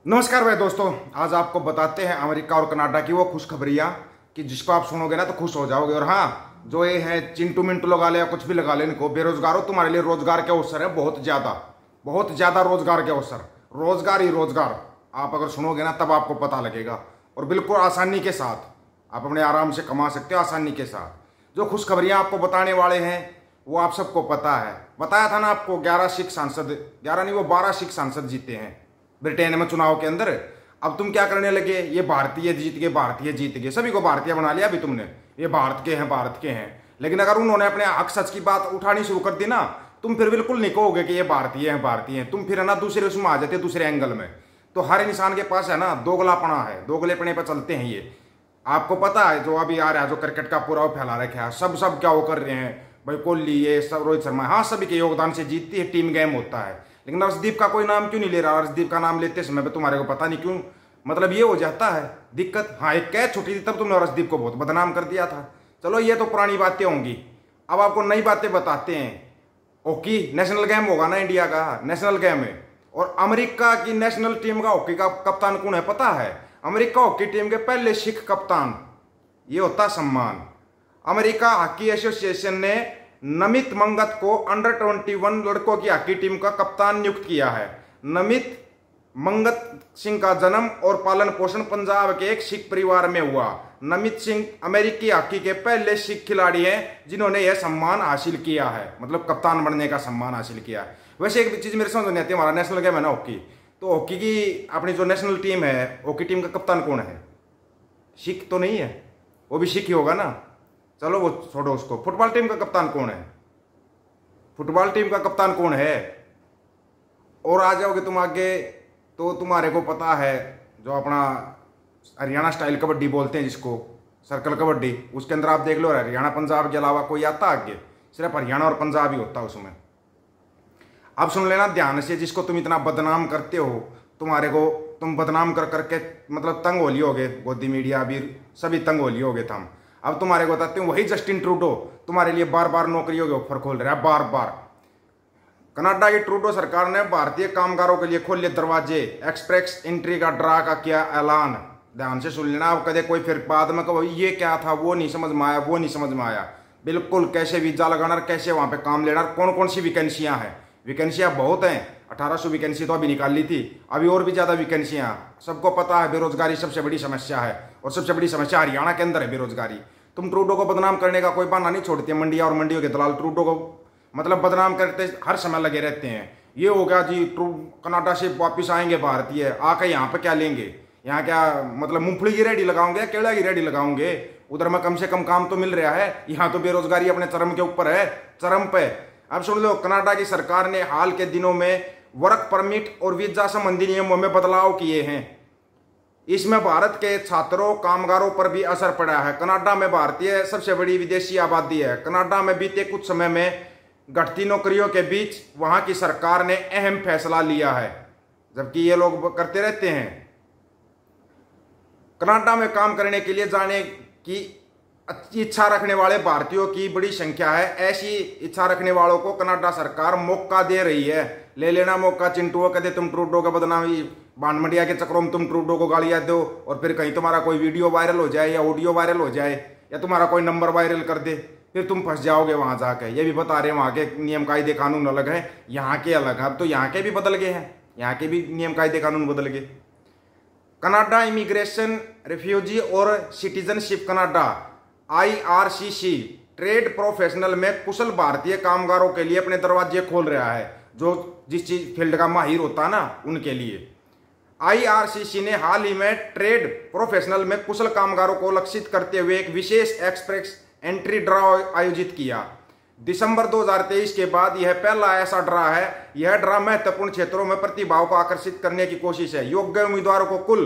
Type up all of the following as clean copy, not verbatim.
नमस्कार भाई दोस्तों, आज आपको बताते हैं अमेरिका और कनाडा की वो खुशखबरियां कि जिसको आप सुनोगे ना तो खुश हो जाओगे। और हाँ, जो ये है चिंटू मिंटू लगा ले या कुछ भी लगा ले, इनको बेरोजगारों तुम्हारे लिए रोजगार के अवसर है बहुत ज्यादा रोजगार के अवसर। रोजगार ही रोजगार, आप अगर सुनोगे ना तब आपको पता लगेगा। और बिल्कुल आसानी के साथ आप अपने आराम से कमा सकते हो, आसानी के साथ। जो खुशखबरियां आपको बताने वाले हैं वो आप सबको पता है। बताया था ना आपको, 11 सिख सांसद, 11 नहीं वो 12 सिख सांसद जीते हैं ब्रिटेन में चुनाव के अंदर। अब तुम क्या करने लगे, ये भारतीय जीत गए, भारतीय जीत गए, सभी को भारतीय बना लिया अभी तुमने, ये भारत के हैं, भारत के हैं। लेकिन अगर उन्होंने अपने हक सच की बात उठानी शुरू कर दी ना, तुम फिर बिल्कुल नहीं कहोगे कि ये भारतीय हैं, भारतीय हैं। तुम फिर है ना दूसरे उसमें आ जाते, दूसरे एंगल में। तो हर इंसान के पास है ना दोगलापना है, दोगलेपने पर चलते हैं ये। आपको पता है जो अभी आ रहा है, जो क्रिकेट का पूरा फैला रखा है, सब क्या वो कर रहे हैं भाई, कोहली ये सब, रोहित शर्मा, हाँ सभी के योगदान से जीतती है, टीम गेम होता है। लेकिन अर्शदीप का कोई नाम क्यों नहीं ले रहा? अर्शदीप का नाम लेते समय पे तुम्हारे को पता नहीं क्यों, मतलब ये हो जाता है दिक्कत। हाँ, एक कैच छुट्टी थी तब तुमने अर्शदीप को बहुत बदनाम कर दिया था। चलो ये तो पुरानी बातें होंगी, अब आपको नई बातें बताते हैं। हॉकी नेशनल गेम होगा ना, इंडिया का नेशनल गेम है। और अमेरिका की नेशनल टीम का हॉकी का कप्तान कौन है पता है? अमेरिका हॉकी टीम के पहले सिख कप्तान, ये होता सम्मान। अमेरिका हॉकी एसोसिएशन ने नमित मंगत को अंडर 21 लड़कों की हॉकी टीम का कप्तान नियुक्त किया है। नमित मंगत सिंह का जन्म और पालन पोषण पंजाब के एक सिख परिवार में हुआ। नमित सिंह अमेरिकी हॉकी के पहले सिख खिलाड़ी हैं जिन्होंने यह सम्मान हासिल किया है, मतलब कप्तान बनने का सम्मान हासिल किया है। वैसे एक चीज मेरे समझ नहीं आती, हमारा नेशनल गेम है ना हॉकी, तो हॉकी की अपनी जो नेशनल टीम है, हॉकी टीम का कप्तान कौन है? सिख तो नहीं है, वो भी सिख ही होगा ना। चलो वो छोड़ो उसको। फुटबॉल टीम का कप्तान कौन है? फुटबॉल टीम का कप्तान कौन है? और आ जाओगे तुम आगे तो तुम्हारे को पता है, जो अपना हरियाणा स्टाइल कबड्डी बोलते हैं जिसको, सर्कल कबड्डी, उसके अंदर आप देख लो हरियाणा पंजाब के अलावा कोई आता आगे? सिर्फ हरियाणा और पंजाब ही होता उसमें। अब सुन लेना ध्यान से, जिसको तुम इतना बदनाम करते हो, तुम्हारे को तुम बदनाम कर करके मतलब तंग हो लियोगे, गोदी मीडिया भी सभी तंग हो लियोगे तुम। अब तुम्हारे को बताते हैं, वही जस्टिन ट्रूडो तुम्हारे लिए बार बार नौकरियों के ऑफर खोल रहा है, बार बार। कनाडा की ट्रूडो सरकार ने भारतीय कामगारों के लिए खोले दरवाजे, एक्सप्रेस एंट्री का ड्रा का किया ऐलान। ध्यान से सुन लेना, अब कदे कोई फिर बाद में कहो ये क्या था, वो नहीं समझ में आया, वो नहीं समझ में आया। बिल्कुल कैसे वीजा लगाना, कैसे वहां पे काम लेना, कौन कौन सी वैकेंसियां हैं। वैकेंसियां बहुत हैं, 1800 वैकेंसी तो अभी निकाल ली थी, अभी और भी ज्यादा वैकेंसियां। सबको पता है बेरोजगारी सबसे बड़ी समस्या है, और सबसे बड़ी समस्या हरियाणा के अंदर है बेरोजगारी। तुम ट्रूडो को बदनाम करने का कोई बहाना नहीं छोड़ती, मंडिया और मंडियों के दलाल ट्रूडो को मतलब बदनाम करते हर समय लगे रहते हैं। ये हो गया जी, कनाडा से वापिस आएंगे भारतीय, आकर यहाँ पे क्या लेंगे, यहाँ क्या मतलब मूंगफली की रेडी लगाओगे, केला की रेडी लगाओगे? उधर में कम से कम काम तो मिल रहा है, यहाँ तो बेरोजगारी अपने चरम के ऊपर है, चरम पे। अब सुन लो, कनाडा की सरकार ने हाल के दिनों में वर्क परमिट और वीजा संबंधी नियमों में बदलाव किए हैं। इसमें भारत के छात्रों कामगारों पर भी असर पड़ा है। कनाडा में भारतीय सबसे बड़ी विदेशी आबादी है। कनाडा में बीते कुछ समय में घटती नौकरियों के बीच वहां की सरकार ने अहम फैसला लिया है, जबकि ये लोग करते रहते हैं। कनाडा में काम करने के लिए जाने की अच्छी इच्छा रखने वाले भारतीयों की बड़ी संख्या है। ऐसी इच्छा रखने वालों को कनाडा सरकार मौका दे रही है। ले लेना मौका चिंटू, कहते तुम ट्रूडो का बदनामी बांड मंडिया के चक्रों में तुम ट्रूडो को गालियां दो, और फिर कहीं तुम्हारा कोई वीडियो वायरल हो जाए या ऑडियो वायरल हो जाए या तुम्हारा कोई नंबर वायरल कर दे, फिर तुम फंस जाओगे वहां जाके। ये भी बता रहे हैं वहां के नियम कायदे कानून अलग है, यहाँ के अलग है। अब तो यहाँ के भी बदल गए हैं, यहाँ के भी नियम कायदे कानून बदल गए। कनाडा इमिग्रेशन, रिफ्यूजी और citizenship Canada IRCC trade professional में कुशल भारतीय कामगारों के लिए अपने दरवाजे खोल रहा है, जो जिस चीज फील्ड का माहिर होता है ना उनके लिए। IRCC ने हाल ही में ट्रेड प्रोफेशनल में कुशल कामगारों को लक्षित करते हुए एक विशेष एक्सप्रेस एंट्री ड्रा आयोजित किया। दिसंबर 2023 के बाद यह पहला ऐसा ड्रा है। यह ड्रा महत्वपूर्ण क्षेत्रों में प्रतिभाओं को आकर्षित करने की कोशिश है। योग्य उम्मीदवारों को कुल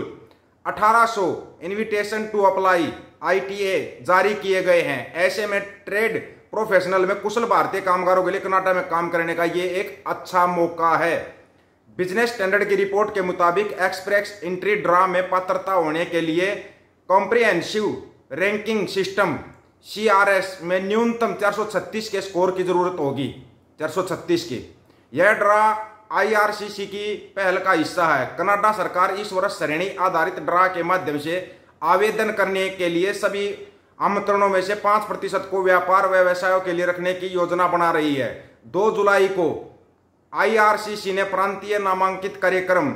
1800 इन्विटेशन टू अप्लाई ITA जारी किए गए हैं। ऐसे में ट्रेड प्रोफेशनल में कुशल भारतीय कामगारों के लिए कनाडा में काम करने का ये एक अच्छा मौका है। बिजनेस स्टैंडर्ड की रिपोर्ट के मुताबिक एक्सप्रेस एंट्री ड्रा में पात्रता होने के लिए कॉम्प्रिहेंसिव रैंकिंग सिस्टम CRS में न्यूनतम 436 के स्कोर की जरूरत होगी, 436 के। यह ड्रा आईआरसीसी की पहल का हिस्सा है। कनाडा सरकार इस वर्ष श्रेणी आधारित ड्रा के माध्यम से आवेदन करने के लिए सभी आमंत्रणों में से 5% को व्यापार व्यवसायों के लिए रखने की योजना बना रही है। 2 जुलाई को आईआरसीसी ने प्रांतीय नामांकित कार्यक्रम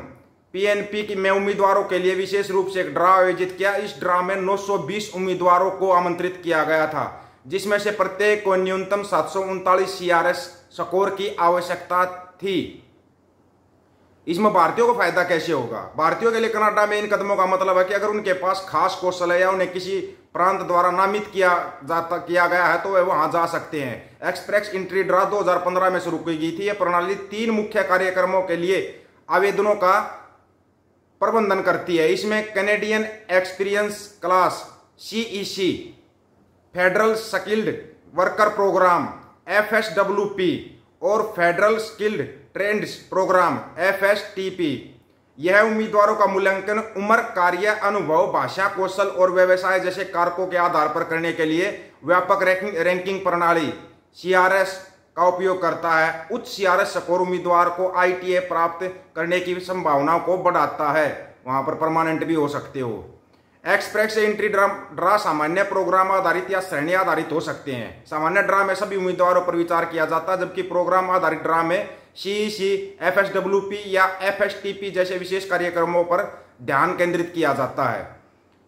पीएनपी में उम्मीदवारों के लिए विशेष रूप से एक ड्रा आयोजित किया। इस ड्रा में 920 उम्मीदवारों को आमंत्रित किया गया था, जिसमें से प्रत्येक को न्यूनतम 739 सीआरएस स्कोर की आवश्यकता थी। इसमें भारतीयों को फायदा कैसे होगा? भारतीयों के लिए कनाडा में इन कदमों का मतलब है कि अगर उनके पास खास कौशल है या उन्हें किसी प्रांत द्वारा नामित किया गया है तो वे वहां जा सकते हैं। एक्सप्रेस एंट्री ड्रा 2015 में शुरू की गई थी। यह प्रणाली 3 मुख्य कार्यक्रमों के लिए आवेदनों का प्रबंधन करती है। इसमें Canadian experience class CEC, federal skilled worker programme FSWP और federal skilled trends programme FSTP। यह उम्मीदवारों का मूल्यांकन उम्र, कार्य अनुभव, भाषा कौशल और व्यवसाय जैसे कारकों के आधार पर करने के लिए व्यापक रैंकिंग प्रणाली CRS का उपयोग करता है। उच्च CRS स्कोर उम्मीदवार को ITA प्राप्त करने की संभावनाओं को बढ़ाता है। वहां पर परमानेंट भी हो सकते हो। एक्सप्रेस एंट्री ड्रा सामान्य प्रोग्राम आधारित या श्रेणी आधारित हो सकते हैं। सामान्य ड्रा में सभी उम्मीदवारों पर विचार किया जाता है, जबकि प्रोग्राम आधारित ड्रा में CEC, FSWP या FSTP जैसे विशेष कार्यक्रमों पर ध्यान केंद्रित किया जाता है।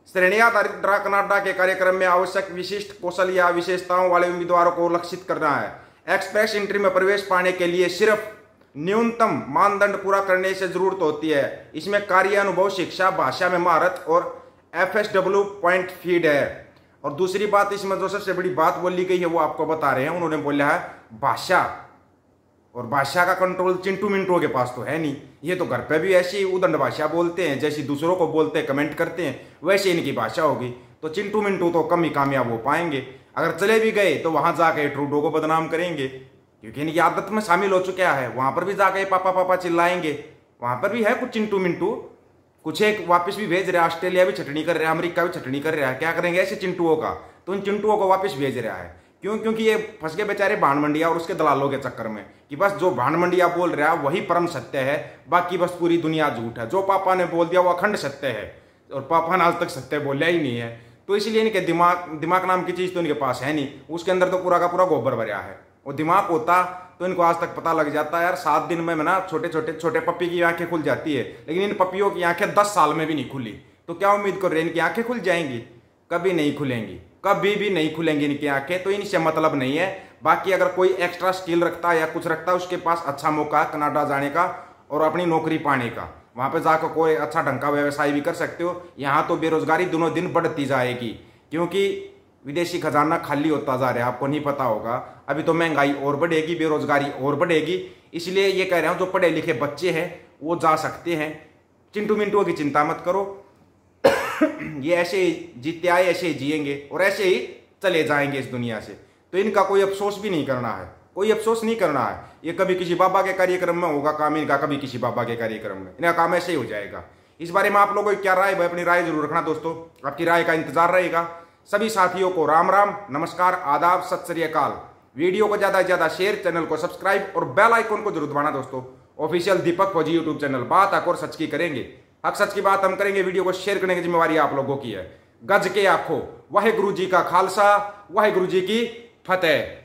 श्रेणी आधारित ड्रा कनाडा के कार्यक्रम में आवश्यक विशिष्ट कौशल या विशेषताओं वाले उम्मीदवारों को लक्षित करना है। एक्सप्रेस एंट्री में प्रवेश पाने के लिए सिर्फ न्यूनतम मानदंड पूरा करने से जरूरत होती है। इसमें कार्य अनुभव, शिक्षा, भाषा में महारत और FSW पॉइंट फीड है। और दूसरी बात इसमें जो सबसे बड़ी बात बोली गई है वो आपको बता रहे हैं। उन्होंने बोला है भाषा, और भाषा का कंट्रोल चिंटू मिंटू के पास तो है नहीं। ये तो घर पे भी ऐसी उदंड भाषा बोलते हैं, जैसी दूसरों को बोलते हैं, कमेंट करते हैं, वैसे इनकी भाषा होगी। तो चिंटू मिंटू तो कम ही कामयाब हो पाएंगे। अगर चले भी गए तो वहां जाके ट्रूडो को बदनाम करेंगे, क्योंकि इनकी आदत में शामिल हो चुका है। वहां पर भी जाके पापा पापा चिल्लाएंगे। वहां पर भी है कुछ चिंटू मिंटू, कुछ एक वापस भी भेज रहा है। ऑस्ट्रेलिया भी छटनी कर रहा है, अमेरिका भी छटनी कर रहा है। क्या करेंगे ऐसे चिंटुओं का? तो उन चिंटुओं को वापस भेज रहा है। क्यों? क्योंकि ये फंस गए बेचारे भांड मंडिया और उसके दलालों के चक्कर में, कि बस जो भांड मंडिया बोल रहा है वही परम सत्य है, बाकी बस पूरी दुनिया झूठ है। जो पापा ने बोल दिया वो अखंड सत्य है, और पापा ने आज तक सत्य बोला ही नहीं है। तो इसलिए इनके दिमाग नाम की चीज तो इनके पास है नहीं। उसके अंदर तो पूरा का पूरा गोबर भरा है। वो दिमाग होता तो इनको आज तक पता लग जाता है यार 7 दिन में ना छोटे पप्पी की आंखें खुल जाती है, लेकिन इन पप्पियों की आंखें 10 साल में भी नहीं खुली। तो क्या उम्मीद कर रहे हैं इनकी आंखें खुल जाएंगी? कभी नहीं खुलेंगी, कभी भी नहीं खुलेंगी इनकी आंखें। तो इनसे मतलब नहीं है। बाकी अगर कोई एक्स्ट्रा स्किल रखता है या कुछ रखता है, उसके पास अच्छा मौका है कनाडा जाने का और अपनी नौकरी पाने का। वहां पर जाकर कोई अच्छा ढंग का व्यवसाय भी कर सकते हो। यहाँ तो बेरोजगारी दिनों दिन बढ़ती जाएगी, क्योंकि विदेशी खजाना खाली होता जा रहा है। आपको नहीं पता होगा, अभी तो महंगाई और बढ़ेगी, बेरोजगारी और बढ़ेगी। इसलिए ये कह रहा हूं जो पढ़े लिखे बच्चे हैं वो जा सकते हैं। चिंटू मिंटुओं की चिंता मत करो। ये ऐसे ही जीते आए, ऐसे ही जिएंगे और ऐसे ही चले जाएंगे इस दुनिया से। तो इनका कोई अफसोस भी नहीं करना है, कोई अफसोस नहीं करना है। ये कभी किसी बाबा के कार्यक्रम में होगा काम इनका, कभी किसी बाबा के कार्यक्रम में। इनका काम ऐसे ही हो जाएगा। इस बारे में आप लोगों की क्या राय है? अपनी राय जरूर रखना दोस्तों, आपकी राय का इंतजार रहेगा। सभी साथियों को राम राम, नमस्कार, आदाब, सत श्री अकाल। वीडियो को ज्यादा से ज्यादा शेयर, चैनल को सब्सक्राइब और बेल आइकन को जरूर दबाना दोस्तों। ऑफिशियल दीपक फौजी यूट्यूब चैनल, बात हक और सच की करेंगे। हक सच की बात हम करेंगे। वीडियो को शेयर करने की जिम्मेवारी आप लोगों की है। गज के आखो, वाहे गुरु जी का खालसा, वाहे गुरु जी की फतेह।